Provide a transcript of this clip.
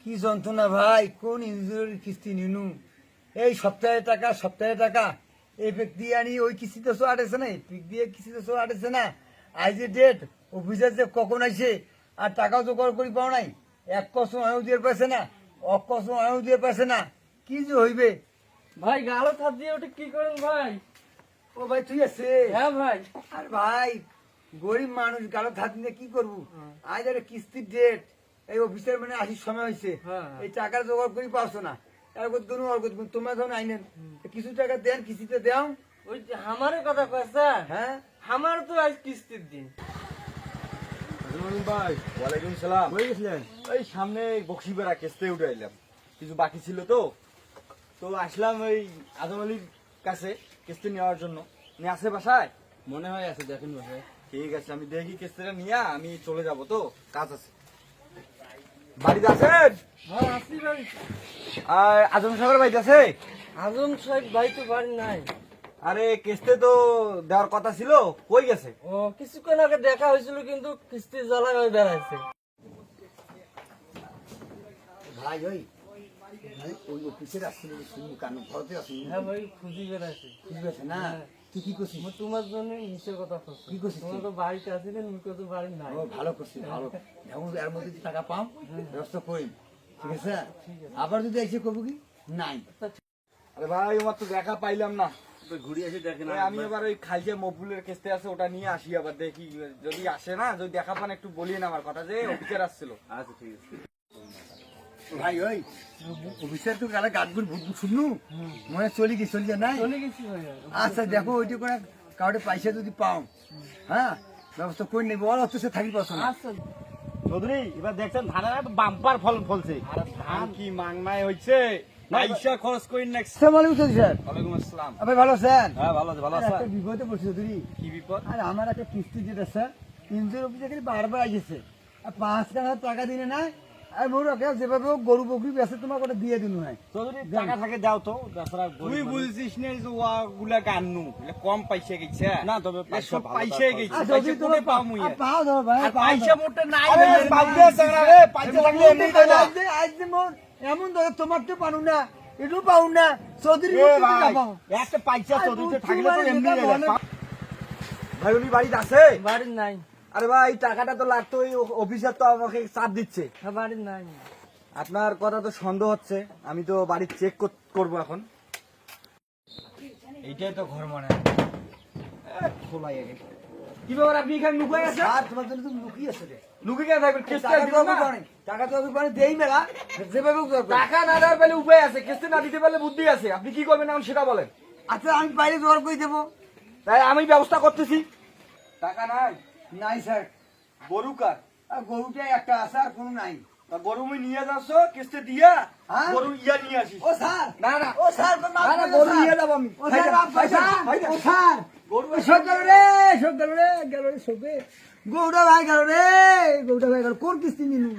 কি যন্ত্রণা ভাই, কোন ইঞ্জুরির কিস্তি নিনু? এই সপ্তাহে টাকা এই পেক দিয়ে আনি, ওই কিস্তিতে শো আটেছে না, এই পেক দিয়ে কিস্তিতে শো আটেছে না। আজ যে ডেট, অফিসার যে কখন আইছে আর টাকাও জোগাড় করি পাও নাই। এক কসম আয়ও দিয়ে পাইছে না, অকসম আয়ও দিয়ে পাইছে না। কি যে হইবে ভাই গালো হাত দিয়ে ওটা কি করেন ভাই? ও ভাই তুই আছে? হ্যাঁ ভাই। আর ভাই গরিব মানুষ গালো হাত নিয়ে কি করবো? আজ একটা কিস্তির ডেট, এই অফিসের মানে আসির সময় হয়েছে, হ্যাঁ। এই টাকা জোগাড় করি পারছো না। তোমরা যখন আইনেন কিছু টাকা দেন, কিস্তিতে দেও। ওই যে আমারে কথা কয় স্যার, হ্যাঁ আমার তো আজ কিস্তির দিন। ভাই ওয়ালাইকুম সালাম। হয়ে গেছিলেন? ওই সামনে বক্সিপাড়া কেস্তে উঠে এলাম, কিছু বাকি ছিল তো আসলাম ওই আজম আলীর কাছে কেস্তে নেওয়ার জন্য। নিয়ে আসে বাসায়? মনে হয় আছে, দেখেন ভাই। ঠিক আছে, আমি দেখি কেস্তেটা নিয়ে আমি চলে যাব, তো কাজ আছে। বাড়িতে আছেন? হ্যাঁ আসি ভাই। আর আজম সাহেবের বাড়িতে আছে? আজম সাহেব ভাই তো বাড়ি নাই। আরে কেস্তে তো দেওয়ার কথা ছিল, কই গেছে? ও কিছুক্ষণ আগে দেখা হয়েছিল, কিন্তু কিস্তির জ্বালায় ওই বেড়াইছে। ভাই ওই ওই অফিসের আসছিল, শুনবো কান ঘরতে আসি। হ্যাঁ ভাই খুঁজি বেড়াইছে। ঠিক আছে না? তুই কি করছিস? মই তোমার জন্য নিচের কথা করছি। কি করছিস? তোমার তো বাড়িতে আসিলেন, মুখে তো বাড়ি নাই। ও ভালো করছিস, ভালো। যেমন এর মধ্যে যদি টাকা পাও ব্যবস্থা করি, ঠিক আছে? আবার যদি এসে করবো কি নাই। আরে ভাই আমার তো দেখা পাইলাম না। ঘুরে এসে দেখেন। আমি এবার ওই খালজা মকবুলের কেসতে আছে, ওটা নিয়ে আসি, আবার দেখি যদি আসে না, যদি দেখা পান একটু বলিয়ে না আমার কথা, যে অফিসার আসছিল। আচ্ছা ঠিক আছে। ভাই ওই অফিসের তো গেলে গাছগুলো ভূত শুনলু, মনে চলি যা নাই। চলে গেছি ভাই। আচ্ছা দেখো ওইটি করে কাউকে পয়সা যদি পাও, হ্যাঁ ব্যবস্থা করে নেবো। আর অত সে থাকি পাচ্ছ না। আচ্ছা চৌধুরী এবার দেখছেন ধানের বাম্পার ফলন ফলছে। ধান কি মাংনায় হচ্ছে, পয়সা খরচ করি না। আসসালামু আলাইকুম চৌধুরী স্যার। ওয়ালাইকুম আসসালাম। আপনি ভালো আছেন? হ্যাঁ ভালো আছে, ভালো আর আছে। একটা বিপদে পড়ছি চৌধুরী। কি বিপদ? আর আমার একটা কিস্তি যেটা স্যার, ইন্দ্রের অফিসে খালি বারবার আসছে, আর 5,000 টাকা দিলে না। আর মোর যেভাবে হোক গরু বকরি বেঁচে তোমার ওটা দিয়ে দিন হয়। চৌধুরী টাকা থাকে দাও তো, তুই বুঝছিস না যে ওগুলা গান্নু কম পয়সা গেছে না, তবে সব পয়সা গেছে। আর যদি তুমি পাও ধরো ভাই, পয়সা মোটে নাই। আরে পয়সা থাকলে এমনি দেয় না। আজ যে মোর এমন ধরো তোমার তো পারু না, এটু পাও না চৌধুরী। একটা পয়সা চৌধুরীতে থাকলে তো এমনি আর দেয় না। ভাই উনি বাড়িতে আছে? বাড়ি নাই। আরে ভাই টাকাটা তো লাগতো, ওই অফিসার তো আমাকে চাপ দিচ্ছে। হ্যাঁ বাড়ি নাই। আপনার কথা তো সন্দেহ হচ্ছে, আমি তো বাড়ি চেক করবো এখন। এইটাই তো ঘর মনে খোলাই আগে। কি ব্যাপার, আপনি এখানে লুকিয়ে আছেন? আর তোমার জন্য তুমি লুকিয়ে আছে রে। লুকিয়ে কেন থাকবেন? টাকা তো আমি দেই মেলা, যেভাবে হোক দরকার। টাকা না দেওয়ার পেলে উপায় আছে, কিস্তি না দিতে পারলে বুদ্ধি আছে। আপনি কি করবেন এখন সেটা বলেন। আচ্ছা আমি বাইরে জোগাড় করে দেবো। তাই আমি ব্যবস্থা করতেছি। টাকা নাই? নাই স্যার। গরু কার? আর গরুটাই একটা আছে, আর কোনো নাই। তা গরু আমি নিয়ে যাচ্ছ কিস্তি দিয়া? হ্যাঁ? গরু ইয়া নিয়ে আসিস। ও স্যার, না না ও স্যার, মাফ না, না, করে গরু স্যার। নিয়ে যাবো আমি। ও স্যার, মাফ করে স্যার। হাইদা। ও স্যার, গরু সব গেল রে, গরুটা ভাই গেল রে, কোন কিস্তি নিলু?